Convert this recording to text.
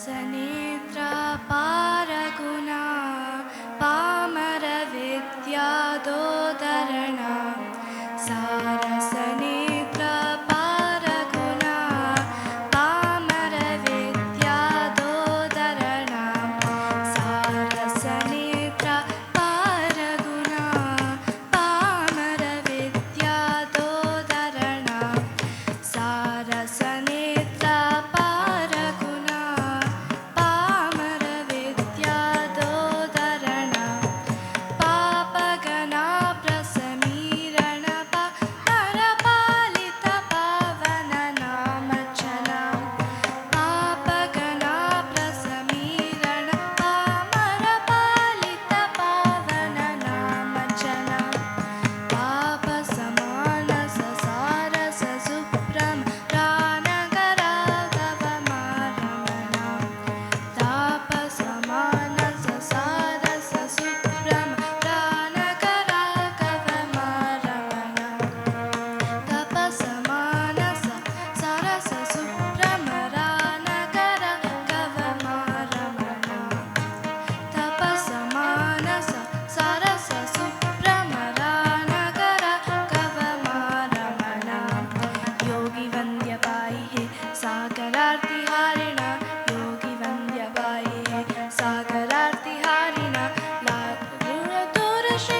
सारसनेत्रा पारगुणा पामरविद्यादोदरणा सारसनेत्रा पारगुणा पामरविद्यादोदरणा सारसनेत्रा पारगुणा पामरविद्यादोदरणा सारसनेत्रा पारगुणा पामरविद्यादोदरणा पापगणा प्रसमीरण पारपालित पावननामर्चना पापगणा प्रसमीरण पामरपालित पावननामर्चना पापसमानस सारस सुप्रम रानगरागवमारमणा तापसमानस सारस सुप्रम रानगरागवमारमणा तपसमानस सरस सुप्रम रानगरागवमारमणा तपसमानस सरस सुप्रम रानगरागवमारमणा योगी वन्द्यपायि हे सागरार्तिहारिण योगी वन्द्यपायि हे सागरार्तिहारिण लातूरश्री